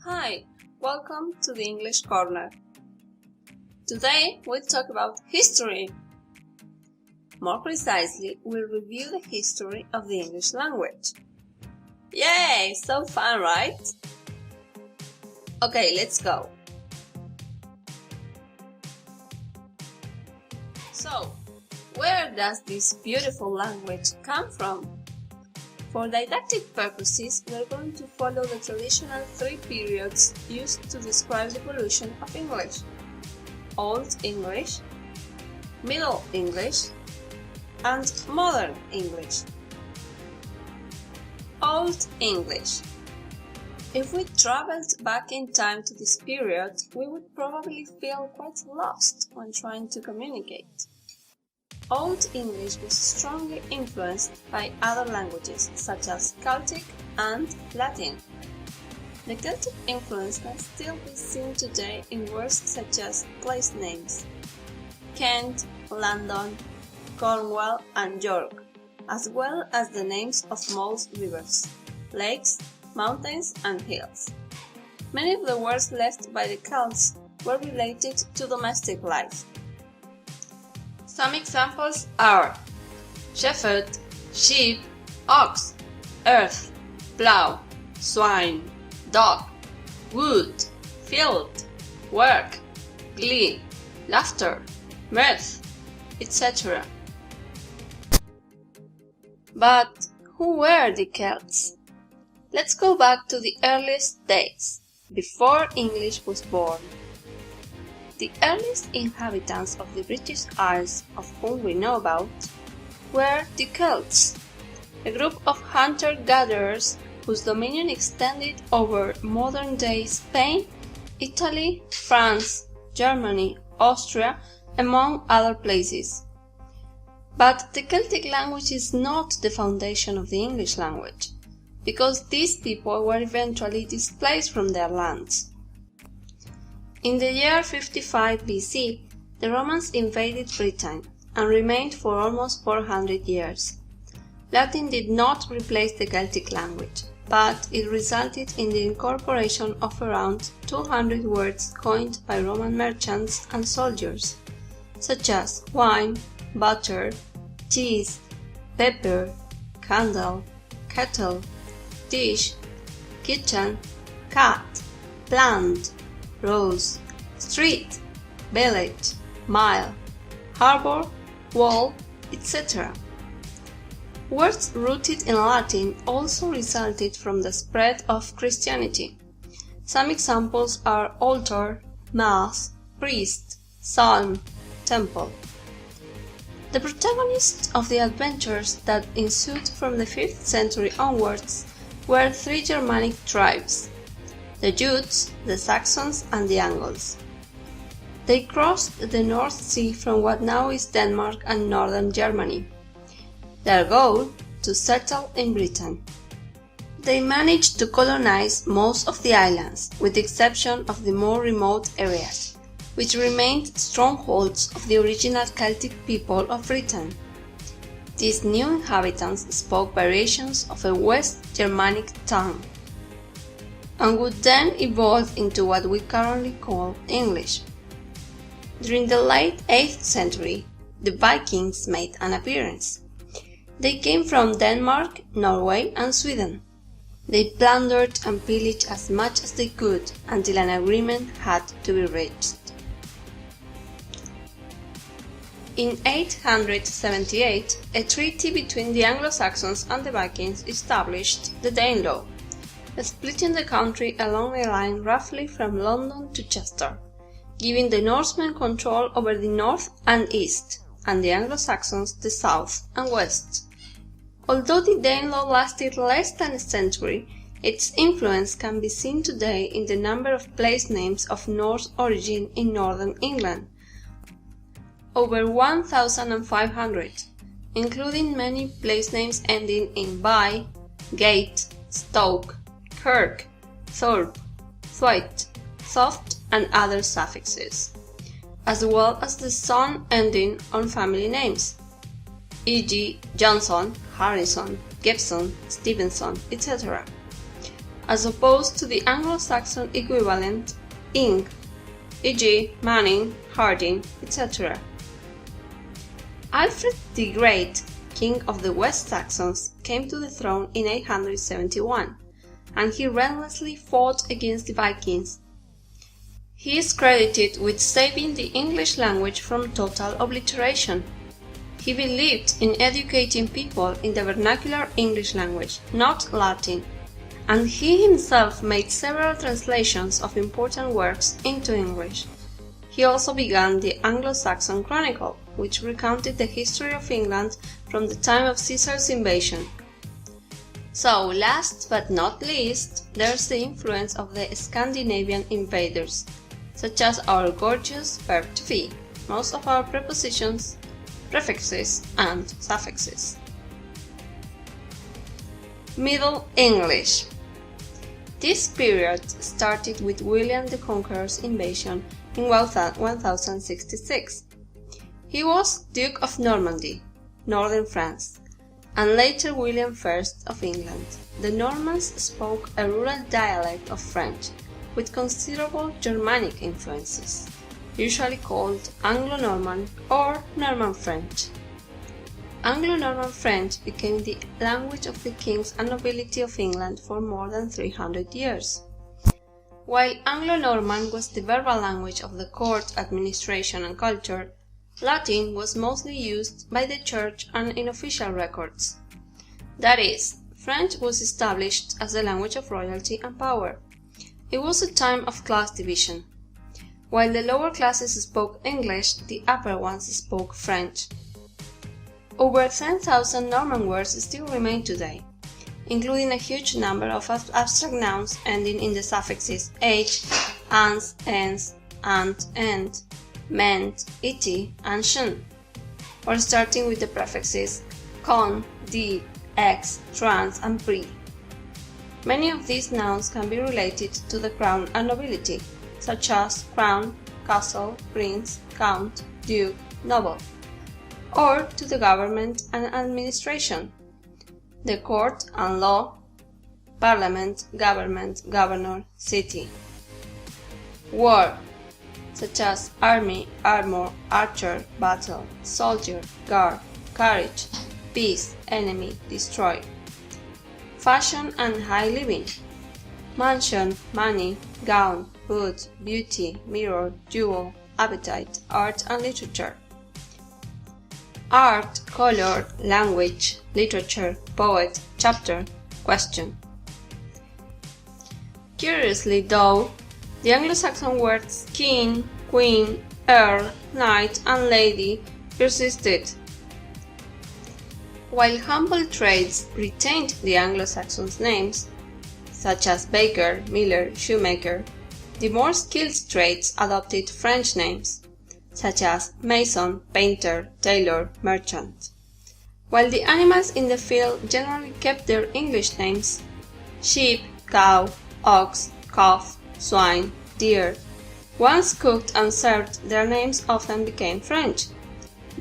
Hi, welcome to the English Corner. Today we'll talk about history. More precisely, we'll review the history of the English language. Yay! So fun, right? Okay, let's go. So, where does this beautiful language come from? For didactic purposes, we're going to follow the traditional three periods used to describe the evolution of English: Old English, Middle English, and Modern English. Old English. If we traveled back in time to this period, we would probably feel quite lost when trying to communicate. Old English was strongly influenced by other languages such as Celtic and Latin. The Celtic influence can still be seen today in words such as place names: Kent, London, Cornwall, and York, as well as the names of most rivers, lakes, mountains, and hills. Many of the words left by the Celts were related to domestic life. Some examples are shepherd, sheep, ox, earth, plow, swine, dog, wood, field, work, glee, laughter, mirth, etc. But who were the Celts? Let's go back to the earliest days, before English was born. The earliest inhabitants of the British Isles, of whom we know about, were the Celts, a group of hunter-gatherers whose dominion extended over modern-day Spain, Italy, France, Germany, Austria, among other places. But the Celtic language is not the foundation of the English language, because these people were eventually displaced from their lands. In the year 55 BC, the Romans invaded Britain and remained for almost 400 years. Latin did not replace the Celtic language, but it resulted in the incorporation of around 200 words coined by Roman merchants and soldiers, such as wine, butter, cheese, pepper, candle, kettle, dish, kitchen, cat, plant, rose, street, village, mile, harbor, wall, etc. Words rooted in Latin also resulted from the spread of Christianity. Some examples are altar, mass, priest, psalm, temple. The protagonists of the adventures that ensued from the 5th century onwards were three Germanic tribes: the Jutes, the Saxons, and the Angles. They crossed the North Sea from what now is Denmark and northern Germany. Their goal? To settle in Britain. They managed to colonize most of the islands, with the exception of the more remote areas, which remained strongholds of the original Celtic people of Britain. These new inhabitants spoke variations of a West Germanic tongue, and would then evolve into what we currently call English. During the late 8th century, the Vikings made an appearance. They came from Denmark, Norway, and Sweden. They plundered and pillaged as much as they could until an agreement had to be reached. In 878, a treaty between the Anglo-Saxons and the Vikings established the Danelaw, splitting the country along a line roughly from London to Chester, giving the Norsemen control over the north and east, and the Anglo-Saxons the south and west. Although the Danelaw lasted less than a century, its influence can be seen today in the number of place names of Norse origin in northern England, over 1,500, including many place names ending in by, gate, stoke, Kirk, Thorpe, Thwaite, Thoft, and other suffixes, as well as the son ending on family names, e.g. Johnson, Harrison, Gibson, Stevenson, etc. as opposed to the Anglo-Saxon equivalent ing, e.g. Manning, Harding, etc. Alfred the Great, king of the West Saxons, came to the throne in 871, and he relentlessly fought against the Vikings. He is credited with saving the English language from total obliteration. He believed in educating people in the vernacular English language, not Latin, and he himself made several translations of important works into English. He also began the Anglo-Saxon Chronicle, which recounted the history of England from the time of Caesar's invasion. So, last but not least, there's the influence of the Scandinavian invaders, such as our gorgeous verb to be, most of our prepositions, prefixes, and suffixes. Middle English. This period started with William the Conqueror's invasion in 1066. He was Duke of Normandy, northern France, and later William I of England. The Normans spoke a rural dialect of French with considerable Germanic influences, usually called Anglo-Norman or Norman French. Anglo-Norman French became the language of the kings and nobility of England for more than 300 years. While Anglo-Norman was the verbal language of the court, administration, and culture, Latin was mostly used by the church and in official records. That is, French was established as the language of royalty and power. It was a time of class division. While the lower classes spoke English, the upper ones spoke French. Over 10,000 Norman words still remain today, including a huge number of abstract nouns ending in the suffixes h, ans, ens, ant, end, ment, ity, and shun, or starting with the prefixes con, di, ex, trans, and pri. Many of these nouns can be related to the crown and nobility, such as crown, castle, prince, count, duke, noble, or to the government and administration, the court and law, parliament, government, governor, city. War, such as army, armor, archer, battle, soldier, guard, courage, peace, enemy, destroy. Fashion and high living, mansion, money, gown, food, beauty, mirror, jewel, appetite, art and literature. Art, color, language, literature, poet, chapter, question. Curiously though, the Anglo-Saxon words king, queen, earl, knight, and lady persisted. While humble trades retained the Anglo-Saxon names, such as baker, miller, shoemaker, the more skilled trades adopted French names, such as mason, painter, tailor, merchant. While the animals in the field generally kept their English names, sheep, cow, ox, calf, swine, deer, once cooked and served, their names often became French: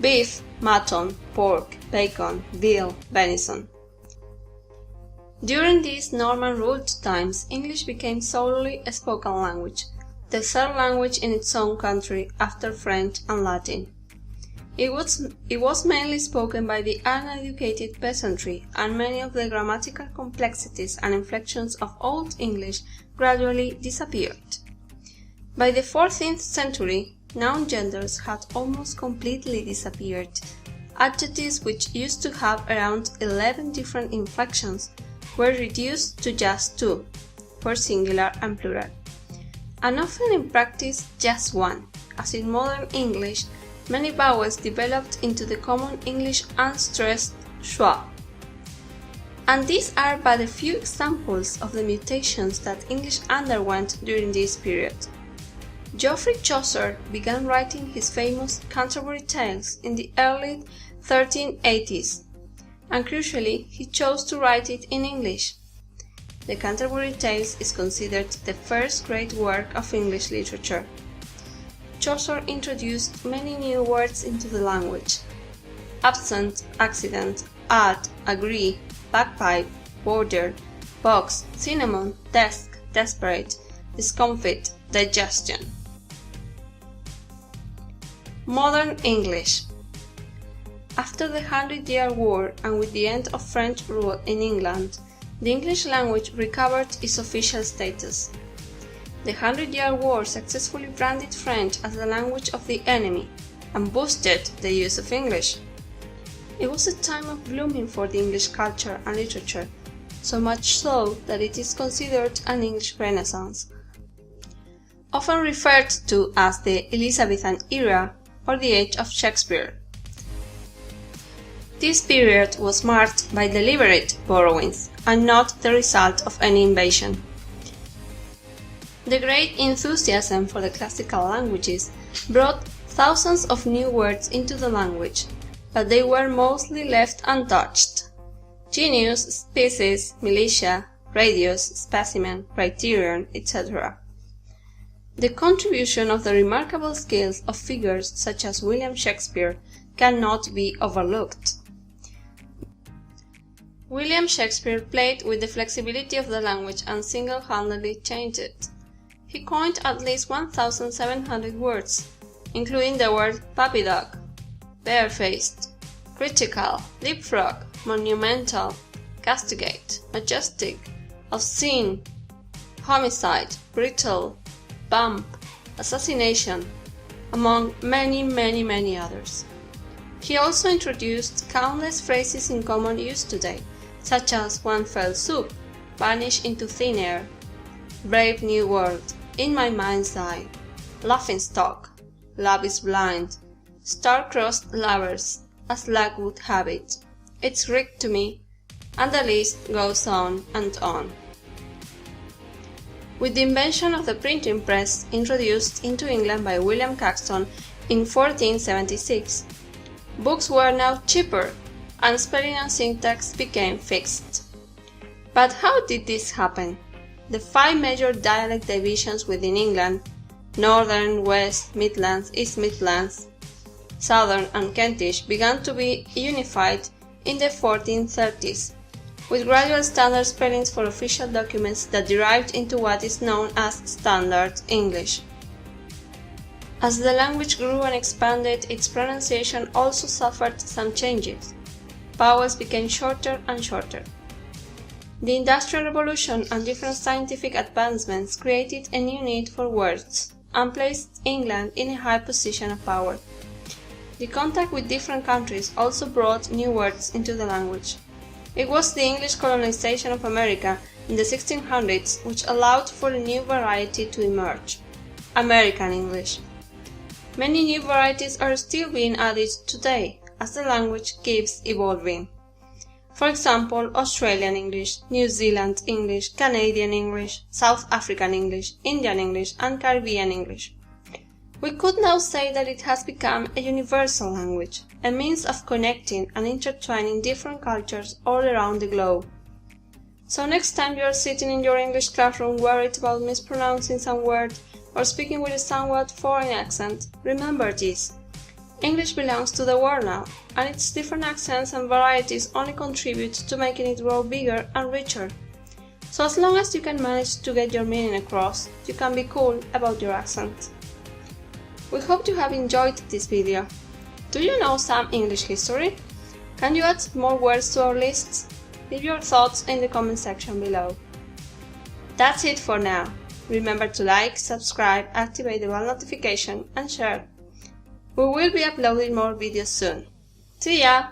beef, mutton, pork, bacon, veal, venison. During these Norman-ruled times, English became solely a spoken language, the third language in its own country after French and Latin. It was mainly spoken by the uneducated peasantry, and many of the grammatical complexities and inflections of Old English gradually disappeared. By the 14th century, noun genders had almost completely disappeared. Adjectives which used to have around 11 different inflections were reduced to just 2, for singular and plural, and often in practice just 1, as in modern English, many vowels developed into the common English unstressed schwa. And these are but a few examples of the mutations that English underwent during this period. Geoffrey Chaucer began writing his famous Canterbury Tales in the early 1380s, and crucially, he chose to write it in English. The Canterbury Tales is considered the first great work of English literature. Chaucer introduced many new words into the language: absent, accident, add, agree, bagpipe, border, box, cinnamon, desk, desperate, discomfit, digestion. Modern English. After the 100-Year War and with the end of French rule in England, the English language recovered its official status. The 100-Year War successfully branded French as the language of the enemy and boosted the use of English. It was a time of blooming for the English culture and literature, so much so that it is considered an English Renaissance. Often referred to as the Elizabethan Era or the Age of Shakespeare. This period was marked by deliberate borrowings and not the result of any invasion. The great enthusiasm for the classical languages brought thousands of new words into the language, but they were mostly left untouched. Genius, species, militia, radius, specimen, criterion, etc. The contribution of the remarkable skills of figures such as William Shakespeare cannot be overlooked. William Shakespeare played with the flexibility of the language and single-handedly changed it. He coined at least 1,700 words, including the word puppy dog, barefaced, critical, leapfrog, monumental, castigate, majestic, obscene, homicide, brutal, bump, assassination, among many others. He also introduced countless phrases in common use today, such as one fell swoop, vanish into thin air, brave new world, in my mind's eye, laughing stock, love is blind, star-crossed lovers, as luck would have it, it's Greek to me, and the list goes on and on. With the invention of the printing press introduced into England by William Caxton in 1476, books were now cheaper and spelling and syntax became fixed. But how did this happen? The 5 major dialect divisions within England, Northern, West, Midlands, East Midlands, Southern and Kentish, began to be unified in the 1430s, with gradual standard spellings for official documents that derived into what is known as Standard English. As the language grew and expanded, its pronunciation also suffered some changes. Vowels became shorter and shorter. The Industrial Revolution and different scientific advancements created a new need for words and placed England in a high position of power. The contact with different countries also brought new words into the language. It was the English colonization of America in the 1600s which allowed for a new variety to emerge: American English. Many new varieties are still being added today as the language keeps evolving. For example, Australian English, New Zealand English, Canadian English, South African English, Indian English, and Caribbean English. We could now say that it has become a universal language, a means of connecting and intertwining different cultures all around the globe. So next time you are sitting in your English classroom worried about mispronouncing some word or speaking with a somewhat foreign accent, remember this. English belongs to the world now, and its different accents and varieties only contribute to making it grow bigger and richer. So as long as you can manage to get your meaning across, you can be cool about your accent. We hope you have enjoyed this video. Do you know some English history? Can you add more words to our lists? Leave your thoughts in the comment section below. That's it for now. Remember to like, subscribe, activate the bell notification and share. We will be uploading more videos soon. See ya!